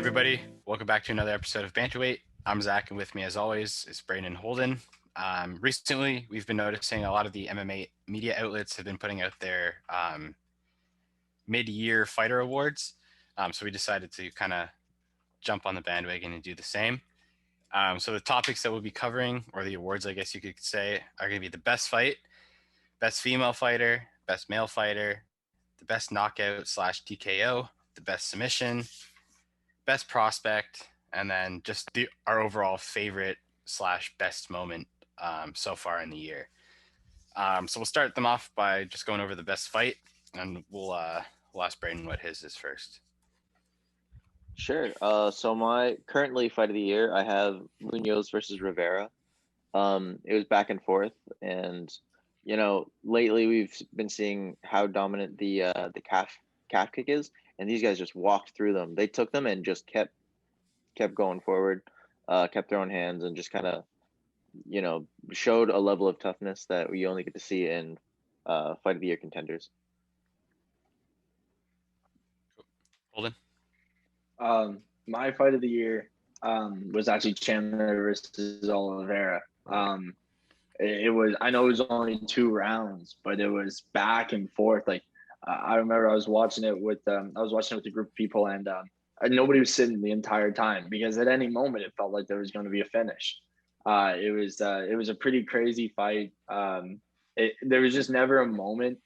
everybody, welcome back to another episode of Banterweight. I'm Zach, and with me, as always, is Brayden and Holden. Recently, we've been noticing a lot of the MMA media outlets have been putting out their mid-year fighter awards. So we decided to kind of jump on the bandwagon and do the same. So the topics that we'll be covering, or the awards, I guess you could say, are going to be the best fight, best female fighter, best male fighter, the best knockout slash TKO, the best submission, best prospect, and then just our overall favorite slash best moment so far in the year. So we'll start them off by just going over the best fight, and we'll ask Brayden what his is first. Sure. So my currently fight of the year, I have Munoz versus Rivera. It was back and forth, and lately we've been seeing how dominant the calf kick is, and these guys just walked through them. They took them and just kept going forward, kept throwing hands, and just kind of showed a level of toughness that we only get to see in fight of the year contenders. Holden? My fight of the year was actually Chandler versus Oliveira. It was, I know it was only 2 rounds, but it was back and forth. Like I remember I was watching it with a group of people, and nobody was sitting the entire time because at any moment it felt like there was going to be a finish. It was a pretty crazy fight. There was just never a moment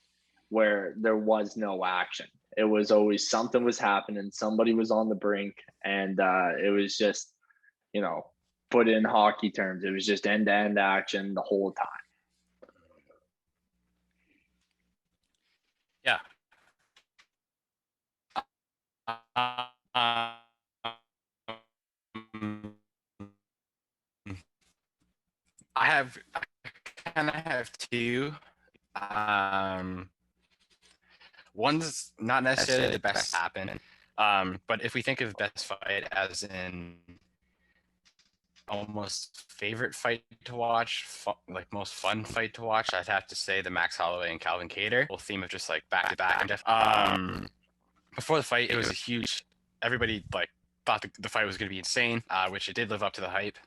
where there was no action. It was always something was happening, somebody was on the brink, and it was just, put in hockey terms, it was just end-to-end action the whole time. Yeah. I kind of have two. One's not necessarily the best happen, but if we think of best fight as in almost favorite fight to watch, like most fun fight to watch, I'd have to say the Max Holloway and Calvin Kattar. Whole theme of just like back to back. Before the fight, it was a huge. Everybody thought the fight was going to be insane, which it did live up to the hype.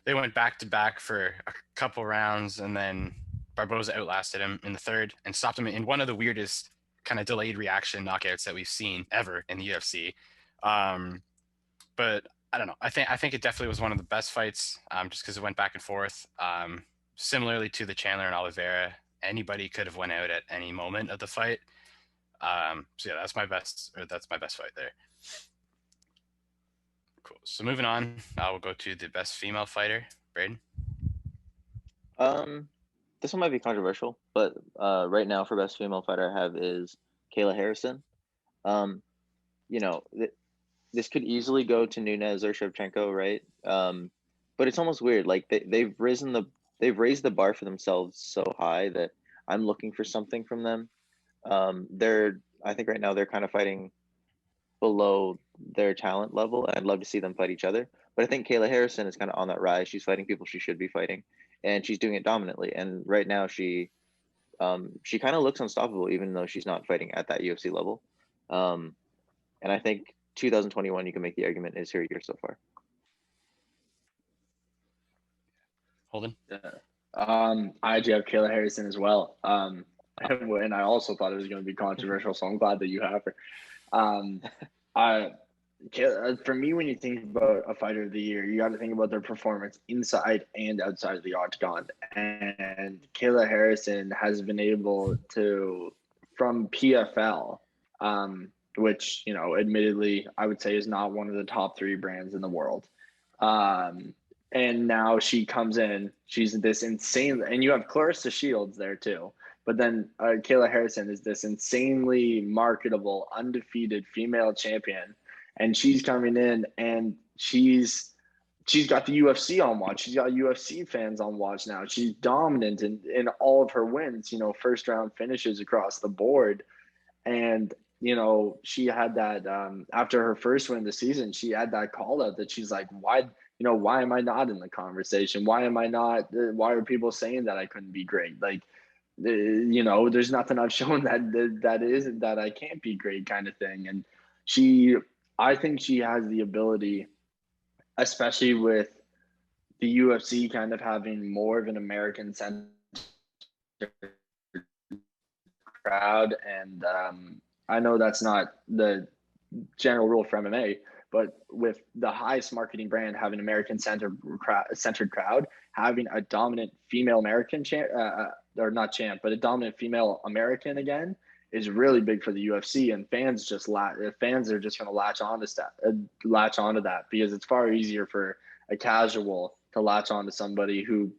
They went back to back for a couple rounds, and then Barboza outlasted him in the third and stopped him in one of the weirdest kind of delayed reaction knockouts that we've seen ever in the UFC. But I don't know. I think it definitely was one of the best fights, just because it went back and forth. Similarly to the Chandler and Oliveira, anybody could have went out at any moment of the fight. So yeah, that's my best fight there. Cool. So moving on, we'll go to the best female fighter, Brayden. This one might be controversial, but right now for best female fighter I have is Kayla Harrison. This could easily go to Nunes or Shevchenko, right? But it's almost weird. Like they've raised the bar for themselves so high that I'm looking for something from them. I think right now they're kind of fighting below their talent level. I'd love to see them fight each other, but I think Kayla Harrison is kind of on that rise. She's fighting people she should be fighting, and she's doing it dominantly. And right now she kind of looks unstoppable, even though she's not fighting at that UFC level. And I think 2021, you can make the argument, is her year so far. Holden? I actually have Kayla Harrison as well. And I also thought it was going to be controversial, so I'm glad that you have her. For me, when you think about a fighter of the year, you got to think about their performance inside and outside of the octagon. And Kayla Harrison has been able to, from PFL, which, admittedly, I would say is not one of the top 3 brands in the world. And now she comes in, she's this insane, and you have Clarissa Shields there too. But then Kayla Harrison is this insanely marketable, undefeated female champion. And she's coming in, and she's got the UFC on watch. She's got UFC fans on watch now. She's dominant in all of her wins, first round finishes across the board. And, she had that after her first win of the season, she had that call out that she's like, why am I not in the conversation? Why are people saying that I couldn't be great? Like, there's nothing I've shown that I can't be great kind of thing. And she I think she has the ability, especially with the UFC kind of having more of an American centered crowd. And I know that's not the general rule for MMA, but with the highest marketing brand having American centered crowd, having a dominant female American champ, or not champ, but a dominant female American again is really big for the UFC, and fans are just going to latch onto that because it's far easier for a casual to latch on to somebody who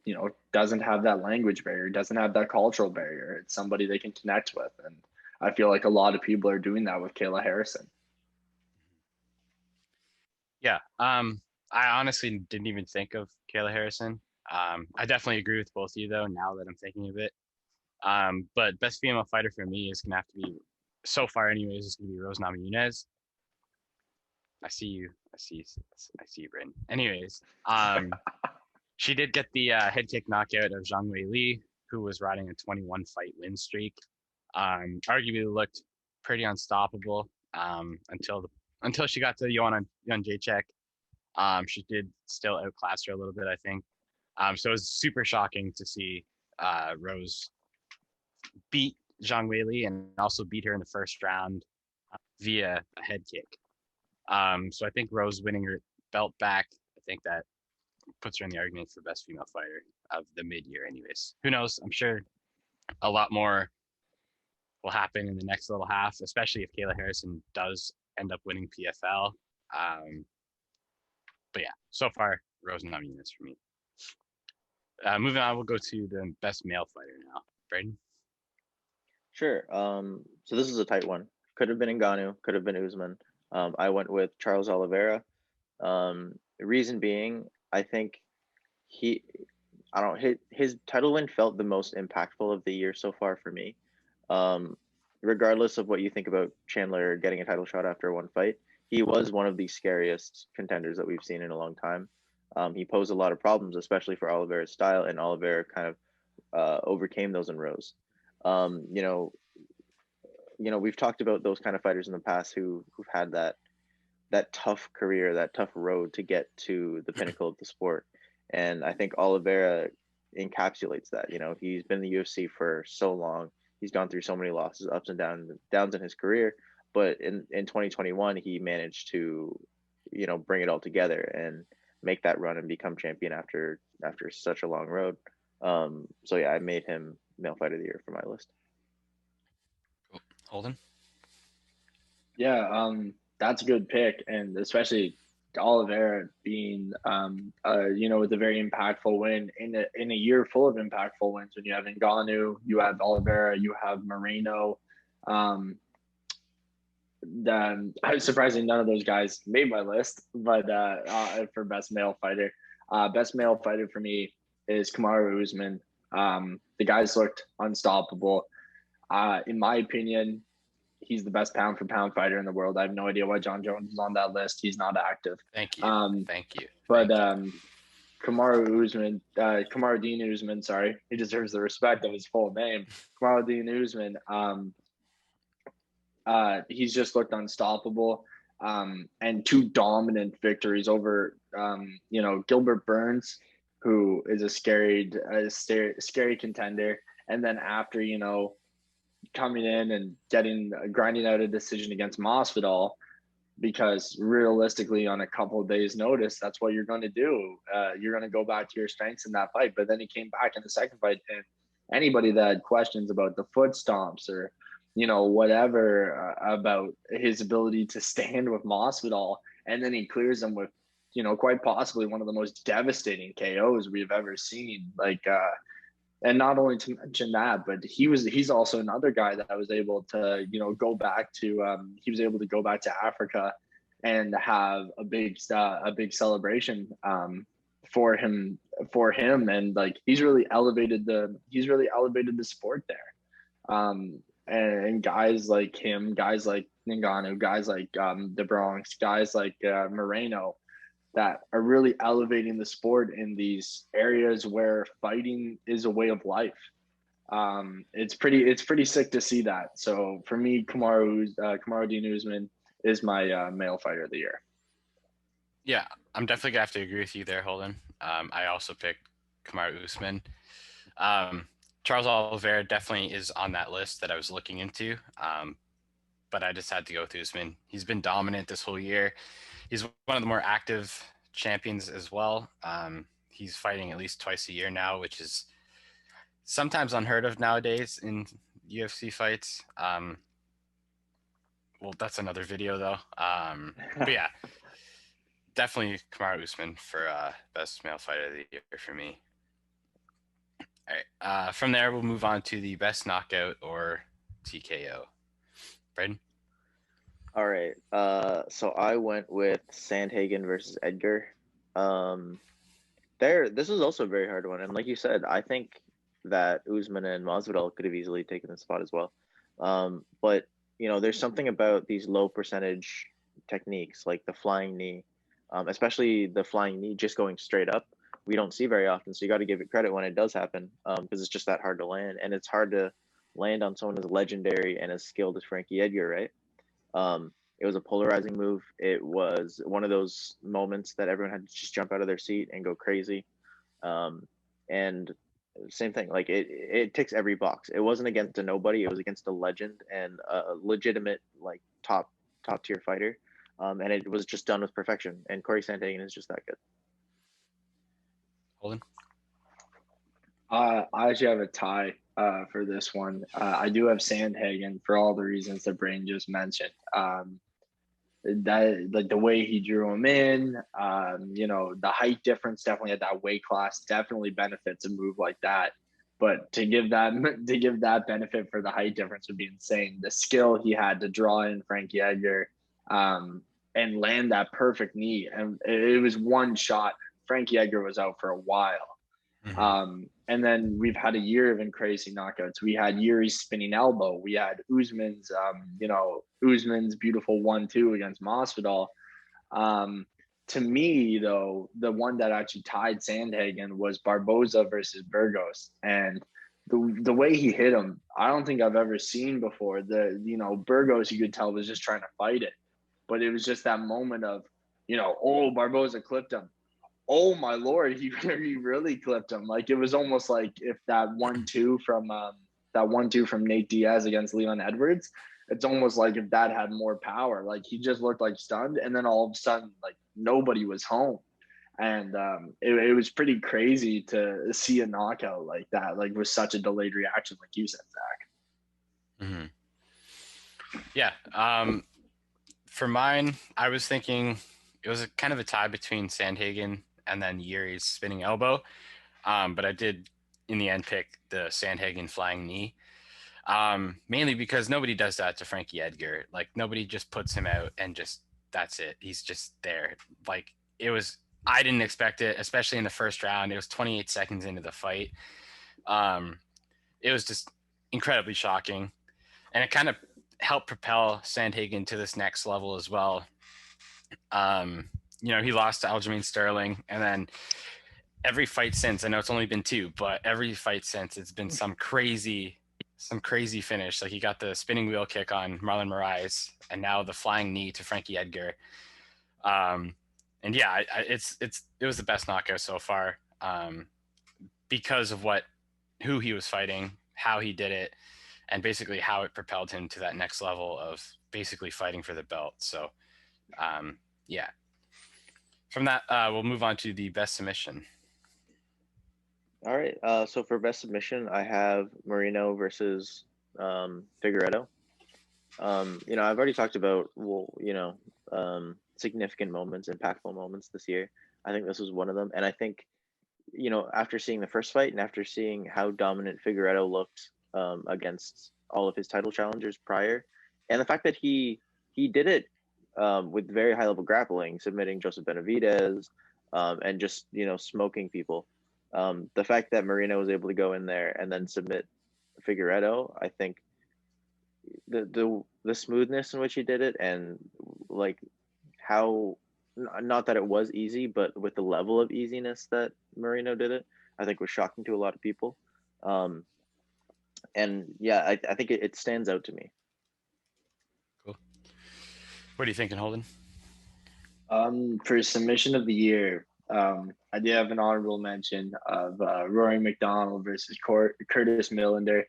doesn't have that language barrier, doesn't have that cultural barrier. It's somebody they can connect with, and I feel like a lot of people are doing that with Kayla Harrison. Yeah. I honestly didn't even think of Kayla Harrison. I definitely agree with both of you though, now that I'm thinking of it. But best female fighter for me is gonna have to be, so far anyways, is gonna be Rose Namajunas. I see you. I see you, Bryn. Anyways, she did get the head kick knockout of Zhang Wei Li, who was riding a 21 fight win streak. Arguably looked pretty unstoppable until she got to Joanna Jacek. She did still outclass her a little bit, I think. So it was super shocking to see Rose beat Zhang Weili and also beat her in the first round via a head kick. So I think Rose winning her belt back, I think that puts her in the argument for best female fighter of the mid-year anyways. Who knows? I'm sure a lot more will happen in the next little half, especially if Kayla Harrison does end up winning PFL. But yeah, so far, Rose Namajunas for me. Moving on, we'll go to the best male fighter now. Braden? Sure. So this is a tight one. Could have been Ngannou, could have been Usman. I went with Charles Oliveira. Reason being, I think his title win felt the most impactful of the year so far for me. Regardless of what you think about Chandler getting a title shot after one fight, he was one of the scariest contenders that we've seen in a long time. He posed a lot of problems, especially for Oliveira's style, and Oliveira kind of overcame those and rose. We've talked about those kind of fighters in the past who've had that tough career, that tough road to get to the pinnacle of the sport. And I think Oliveira encapsulates that. He's been in the UFC for so long. He's gone through so many losses, ups and downs in his career. But in 2021, he managed to, bring it all together and make that run and become champion after such a long road. So yeah, I made him male fighter of the year for my list. Cool. Holden? Yeah, that's a good pick, and especially Oliveira being, with a very impactful win in a year full of impactful wins. When you have Ngannou, you have Oliveira, you have Moreno. Then I'm surprising none of those guys made my list, but for best male fighter for me is Kamaru Usman. The guys looked unstoppable. In my opinion, he's the best pound for pound fighter in the world. I have no idea why John Jones is on that list. He's not active. Thank you. But Kamaru Dean Usman, sorry, he deserves the respect of his full name. Kamaru Dean Usman, he's just looked unstoppable. And two dominant victories over, Gilbert Burns, who is a scary contender. And then after, coming in and grinding out a decision against Masvidal, because realistically on a couple of days notice, that's what you're going to do. You're going to go back to your strengths in that fight. But then he came back in the second fight, and anybody that had questions about the foot stomps or, whatever about his ability to stand with Masvidal, and then he clears him with, quite possibly one of the most devastating KOs we've ever seen. And not only to mention that, but he's also another guy that was able to, go back to, he was able to go back to Africa and have a big celebration for him. And he's really elevated the sport there. And guys like him, guys like Ngannou, guys like the Bronx, guys like Moreno, that are really elevating the sport in these areas where fighting is a way of life. It's pretty sick to see that. So for me, Kamaru Dean Usman is my male fighter of the year. Yeah, I'm definitely gonna have to agree with you there, Holden. I also picked Kamaru Usman. Charles Oliveira definitely is on that list that I was looking into, but I just had to go with Usman. He's been dominant this whole year. He's one of the more active champions as well. He's fighting at least twice a year now, which is sometimes unheard of nowadays in UFC fights. Well, that's another video though. But yeah, definitely Kamaru Usman for best male fighter of the year for me. All right. From there, we'll move on to the best knockout or TKO. Braden? All right. So I went with Sandhagen versus Edgar. This was also a very hard one, and like you said, I think that Usman and Masvidal could have easily taken the spot as well. But there's something about these low percentage techniques, like the flying knee, especially the flying knee just going straight up. We don't see very often, so you got to give it credit when it does happen, because it's just that hard to land, and it's hard to land on someone as legendary and as skilled as Frankie Edgar, right? It was a polarizing move. It was one of those moments that everyone had to just jump out of their seat and go crazy. And same thing, like it ticks every box. It wasn't against a nobody. It was against a legend and a legitimate, like, top tier fighter. And it was just done with perfection. And Corey Sandhagen is just that good. Holden? I actually have a tie for this one. I do have Sandhagen for all the reasons that Brain just mentioned. That, like, the way he drew him in, the height difference definitely at that weight class definitely benefits a move like that. But to give that benefit for the height difference would be insane. The skill he had to draw in Frankie Edgar, and land that perfect knee, and it was one shot. Frankie Edgar was out for a while. Mm-hmm. And then we've had a year of crazy knockouts. We had Yuri's spinning elbow. We had Usman's, Usman's beautiful 1-2 against Masvidal. To me, though, the one that actually tied Sandhagen was Barboza versus Burgos, and the way he hit him, I don't think I've ever seen before. Burgos, you could tell, was just trying to fight it, but it was just that moment of, Barboza clipped him. Oh my Lord, he really clipped him. Like, it was almost like if that 1-2 from Nate Diaz against Leon Edwards, it's almost like if that had more power. Like, he just looked like stunned, and then all of a sudden, like, nobody was home. And it was pretty crazy to see a knockout like that, like, with such a delayed reaction, like you said, Zach. Mm-hmm. Yeah. For mine, I was thinking it was kind of a tie between Sandhagen and then Yuri's spinning elbow. But I did, in the end, pick the Sandhagen flying knee. Mainly because nobody does that to Frankie Edgar. Like, nobody just puts him out and just, that's it. He's just there. Like, I didn't expect it, especially in the first round. It was 28 seconds into the fight. It was just incredibly shocking. And it kind of helped propel Sandhagen to this next level as well. He lost to Aljamain Sterling, and then every fight since, I know it's only been 2, but every fight since, it's been some crazy finish. Like, he got the spinning wheel kick on Marlon Moraes, and now the flying knee to Frankie Edgar. And yeah, it was the best knockout so far, because of who he was fighting, how he did it, and basically how it propelled him to that next level of basically fighting for the belt. So, yeah. From that, we'll move on to the best submission. All right. So for best submission, I have Moreno versus Figueiredo. I've already talked about significant moments, impactful moments this year. I think this was one of them, and I think after seeing the first fight and after seeing how dominant Figueiredo looked against all of his title challengers prior, and the fact that he did it with very high level grappling, submitting Joseph Benavidez, and just smoking people. The fact that Moreno was able to go in there and then submit Figueiredo, I think the smoothness in which he did it, and like how, not that it was easy, but with the level of easiness that Moreno did it, I think was shocking to a lot of people. And yeah, I think it stands out to me. Cool. What are you thinking, Holden? For submission of the year, I do have an honorable mention of Rory McDonald versus Curtis Millender.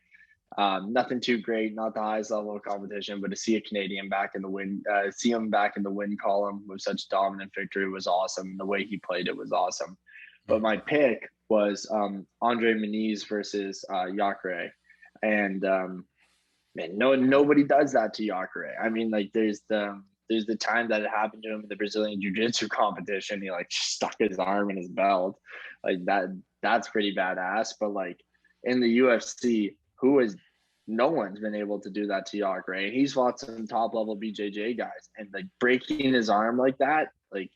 Nothing too great, not the highest level of competition, but to see a Canadian back in the win, see him back in the win column with such dominant victory was awesome. The way he played it was awesome. But my pick was Andre Muniz versus Jacare, and man, nobody does that to Jacare. I mean, like there's the time that it happened to him in the Brazilian Jiu-Jitsu competition. He like stuck his arm in his belt, like that's pretty badass. But like in the UFC, who is no one's been able to do that to Jacare. He's fought some top level BJJ guys, and like breaking his arm like that, like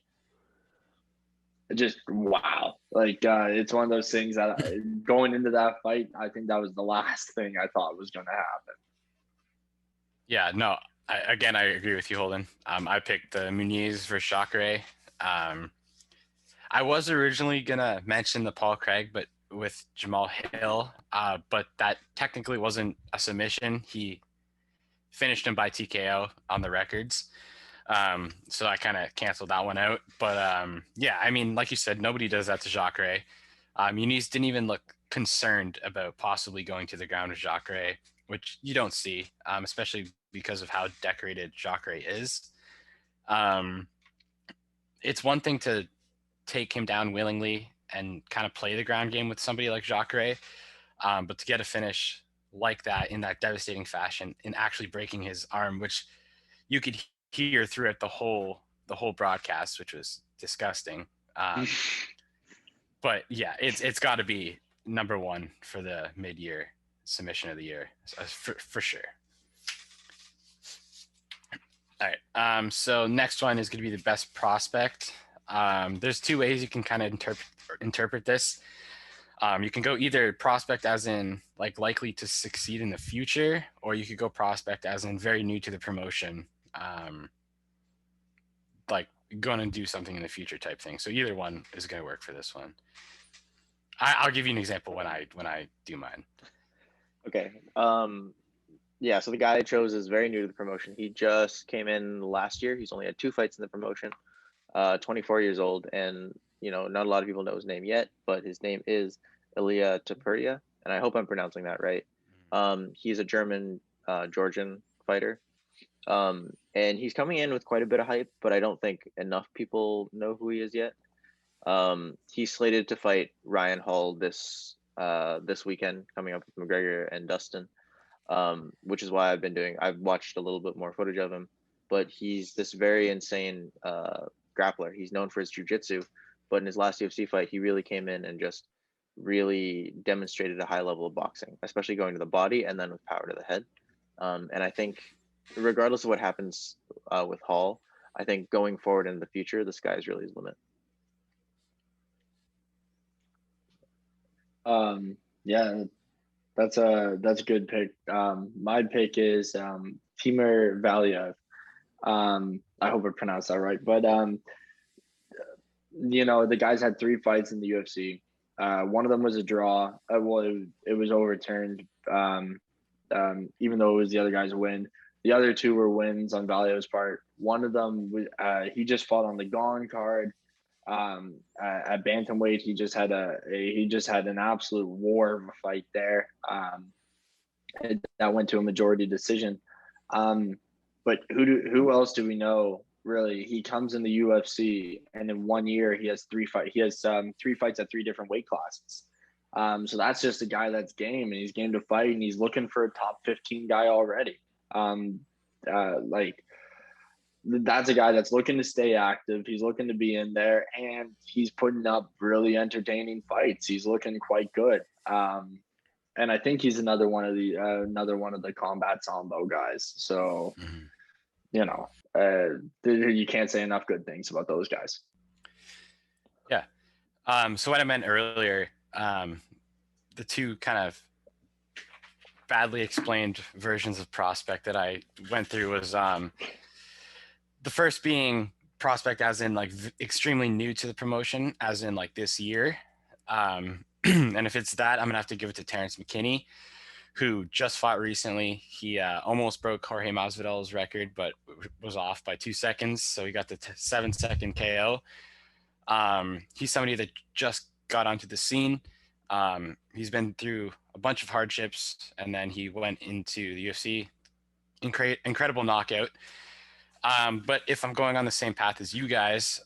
just wow. Like it's one of those things that going into that fight, I think that was the last thing I thought was going to happen. Yeah, no, I agree with you, Holden. I picked the Muniz versus Jacare. I was originally gonna mention the Paul Craig, but with Jamal Hill, but that technically wasn't a submission. He finished him by TKO on the records. So I kind of canceled that one out. But yeah, I mean, like you said, nobody does that to Jacare. Muniz didn't even look concerned about possibly going to the ground with Jacare, which you don't see, especially because of how decorated Jacare is. It's one thing to take him down willingly and kind of play the ground game with somebody like Jacare, but to get a finish like that in that devastating fashion and actually breaking his arm, which you could hear throughout the whole broadcast, which was disgusting. But yeah, it's got to be number one for the mid-year submission of the year, for sure. All right. So next one is going to be the best prospect. There's two ways you can kind of interpret this. You can go either prospect as in like likely to succeed in the future, or you could go prospect as in very new to the promotion, like going to do something in the future type thing. So either one is going to work for this one. I'll give you an example when I do mine. Okay. Yeah, so the guy I chose is very new to the promotion. He just came in last year. He's only had 2 fights in the promotion. 24 years old, and not a lot of people know his name yet, but his name is Ilia Topuria, and I hope I'm pronouncing that right. He's a German Georgian fighter, and he's coming in with quite a bit of hype, but I don't think enough people know who he is yet. He's slated to fight Ryan Hall this weekend, coming up with McGregor and Dustin, which is why I've watched a little bit more footage of him, but he's this very insane grappler. He's known for his jiu-jitsu, but in his last UFC fight, he really came in and just really demonstrated a high level of boxing, especially going to the body and then with power to the head. And I think regardless of what happens with Hall, I think going forward in the future, the sky is really his limit. Yeah, that's a good pick. My pick is Timur Valiev. I hope I pronounced that right, but the guys had 3 fights in the UFC. One of them was a draw. Well, it was overturned, even though it was the other guy's win. The other 2 were wins on Valiev's part. One of them, he just fought on the Gone card. At Banterweight, he just had an absolute war of a fight there. That went to a majority decision. But who else do we know? Really, he comes in the UFC, and in 1 year he has 3 fights. He has 3 fights at 3 different weight classes. So that's just a guy that's game, and he's game to fight, and he's looking for a top 15 guy already. Like that's a guy that's looking to stay active. He's looking to be in there, and he's putting up really entertaining fights. He's looking quite good. And I think he's another one of the combat sambo guys. So, you can't say enough good things about those guys. Yeah. So what I meant earlier, the 2 kind of badly explained versions of prospect that I went through was the first being prospect as in like extremely new to the promotion, as in like this year. And if it's that, I'm gonna have to give it to Terrence McKinney, who just fought recently. He almost broke Jorge Masvidal's record, but was off by 2 seconds. So he got the 7-second KO. He's somebody that just got onto the scene. He's been through a bunch of hardships, and then he went into the UFC. Incredible knockout. But if I'm going on the same path as you guys,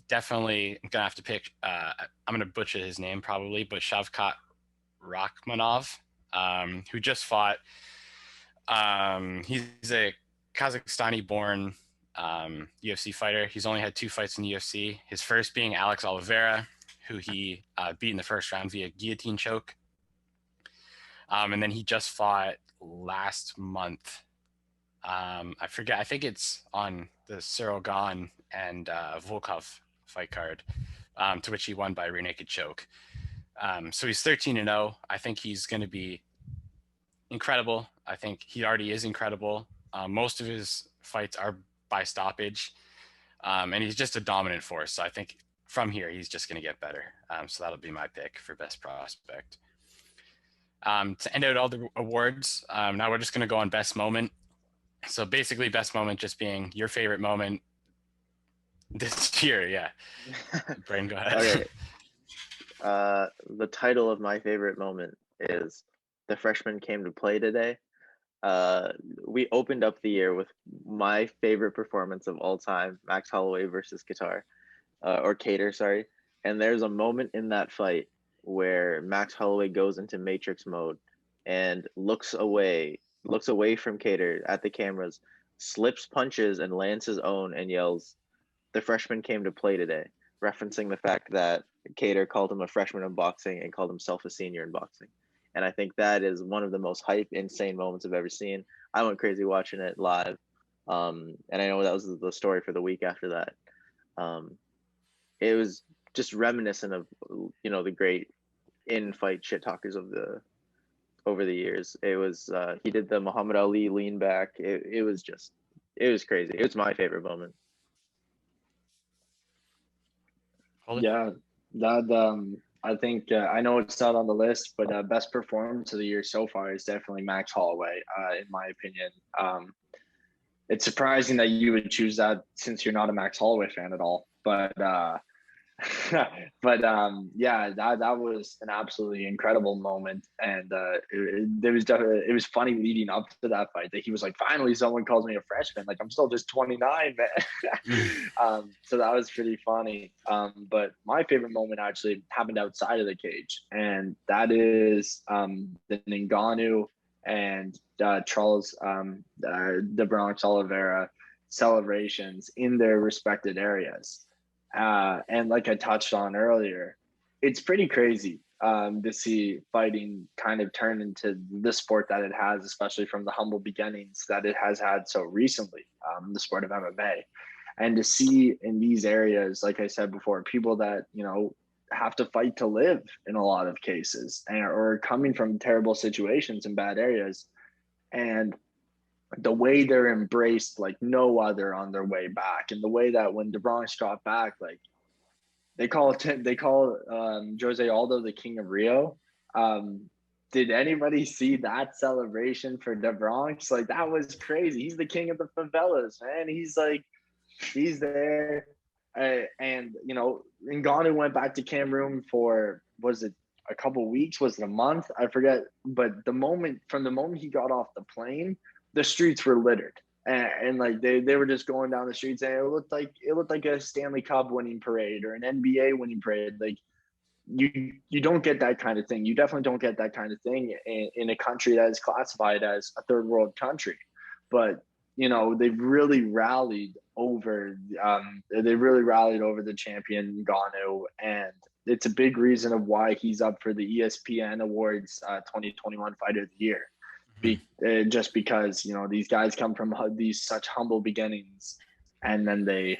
definitely I'm gonna have to pick. I'm gonna butcher his name probably, but Shavkat Rakhmonov, who just fought. He's a Kazakhstani-born UFC fighter. He's only had 2 fights in the UFC. His first being Alex Oliveira, who he beat in the first round via guillotine choke. And then he just fought last month. I forget. I think it's on the Cyril Gane and Volkov fight card, to which he won by rear naked choke. So he's 13-0. I think he's going to be incredible. I think he already is incredible. Most of his fights are by stoppage, and he's just a dominant force. So I think from here he's just going to get better. So that'll be my pick for best prospect. To end out all the awards, now we're just going to go on best moment. So basically, best moment just being your favorite moment this year. Yeah. Brain, go ahead. Okay. The title of my favorite moment is "The Freshman Came to Play Today." We opened up the year with my favorite performance of all time, Max Holloway versus Kattar, sorry. And there's a moment in that fight where Max Holloway goes into Matrix mode and looks away from Kattar at the cameras, slips punches and lands his own and yells, "The freshman came to play today," referencing the fact that Kattar called him a freshman in boxing and called himself a senior in boxing. And I think that is one of the most hype, insane moments I've ever seen. I went crazy watching it live. And I know that was the story for the week after that. It was just reminiscent of, the great in-fight shit talkers over the years. It was he did the Muhammad Ali lean back. It was crazy. It was my favorite moment. Yeah, that I think I know it's not on the list, but best performance of the year so far is definitely Max Holloway, in my opinion. It's surprising that you would choose that since you're not a Max Holloway fan at all, but yeah, that was an absolutely incredible moment, and it was funny leading up to that fight that he was like, finally someone calls me a freshman, like I'm still just 29, man. So that was pretty funny. But my favorite moment actually happened outside of the cage, and that is the Ngannou and Charles the Bronx Oliveira celebrations in their respected areas. And like I touched on earlier, it's pretty crazy to see fighting kind of turn into the sport that it has, especially from the humble beginnings that it has had so recently, the sport of MMA. And to see in these areas, like I said before, people that, have to fight to live in a lot of cases, or coming from terrible situations in bad areas. And the way they're embraced like no other on their way back, and the way that when DeBronx got back, like they call Jose Aldo the King of Rio. Did anybody see that celebration for DeBronx? Like that was crazy. He's the king of the favelas, man. He's there, and Ngannou went back to Cameroon for, was it a couple weeks? Was it a month? I forget. But from the moment he got off the plane, the streets were littered, and like they were just going down the streets, and it looked like a Stanley Cup winning parade or an NBA winning parade. Like you don't get that kind of thing. You definitely don't get that kind of thing in a country that is classified as a third world country. But they've really rallied over the champion Ngannou, and it's a big reason of why he's up for the ESPN Awards 2021 Fighter of the Year. Just because these guys come from these such humble beginnings, and then they're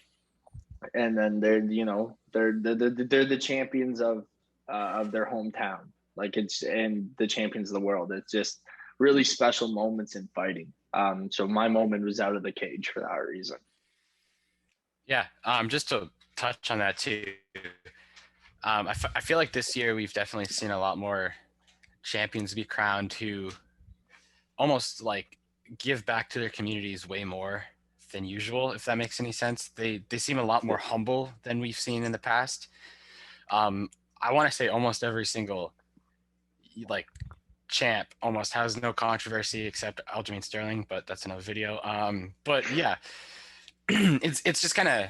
the champions of their hometown, and the champions of the world. It's just really special moments in fighting. So my moment was out of the cage for that reason. Yeah, just to touch on that too. I feel like this year we've definitely seen a lot more champions to be crowned who almost like give back to their communities way more than usual, if that makes any sense. They seem a lot more humble than we've seen in the past. I want to say almost every single like champ almost has no controversy except Aljamain Sterling, but that's another video. But yeah, it's just kind of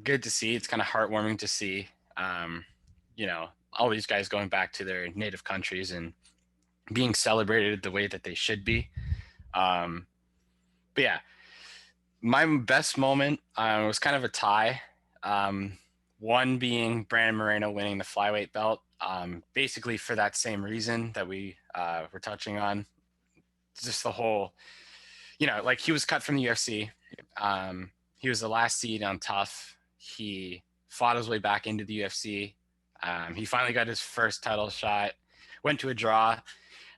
good to see. It's kind of heartwarming to see, you know, all these guys going back to their native countries and being celebrated the way that they should be. But yeah, my best moment was kind of a tie. One being Brandon Moreno winning the flyweight belt, basically for that same reason that we were touching on. Just the whole, you know, like he was cut from the UFC. He was the last seed on Tough. He fought his way back into the UFC. He finally got his first title shot, went to a draw,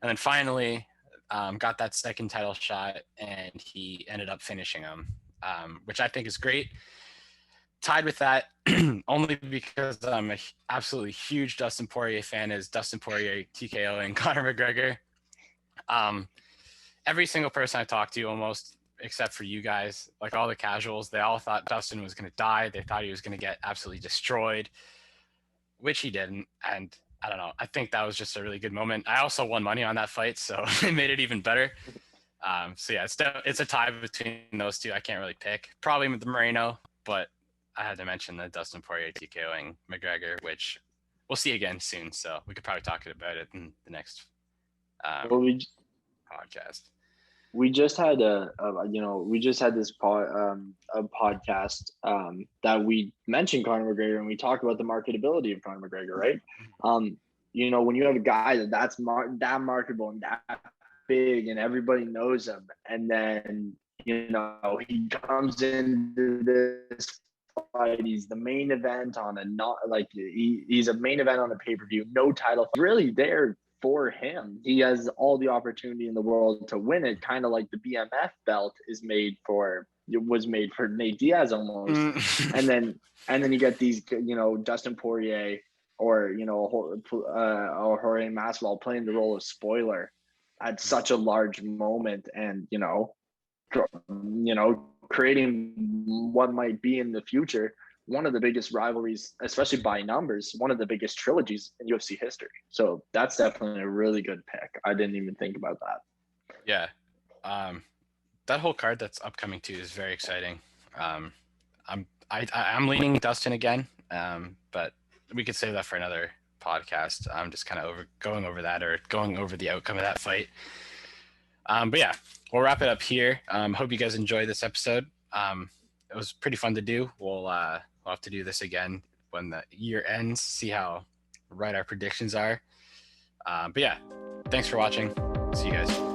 and then finally got that second title shot, and he ended up finishing him, which I think is great. Tied with that, only because I'm an absolutely huge Dustin Poirier fan, is Dustin Poirier TKO and Conor McGregor. Every single person I talked to, almost, except for you guys, like all the casuals, they all thought Dustin was going to die. They thought he was going to get absolutely destroyed, which he didn't. And I don't know. I think that was just a really good moment. I also won money on that fight, so it made it even better. So yeah, it's a tie between those two. I can't really pick. Probably the Moreno, but I had to mention the Dustin Poirier TKOing McGregor, which we'll see again soon. So we could probably talk about it in the next podcast. We just had we just had this a podcast that we mentioned Conor McGregor, and we talked about the marketability of Conor McGregor, right? You know, when you have a guy that's that marketable and that big and everybody knows him, and then, you know, he comes into this fight, he's the main event on a he's a main event on a pay-per-view, no title, really there for him. He has all the opportunity in the world to win it, kind of like the BMF belt was made for Nate Diaz almost. and then you get these, you know, Dustin Poirier or, you know, or Jorge Masvidal playing the role of spoiler at such a large moment, and you know, creating what might be in the future one of the biggest rivalries, especially by numbers, one of the biggest trilogies in UFC history. So that's definitely a really good pick. I didn't even think about that. Yeah. That whole card that's upcoming too is very exciting. I'm leaning Dustin again, but we could save that for another podcast. I'm just kind of going over that, or going over the outcome of that fight. But yeah, we'll wrap it up here. Hope you guys enjoyed this episode. It was pretty fun to do. We'll have to do this again when the year ends, see how right our predictions are. But yeah, thanks for watching. See you guys.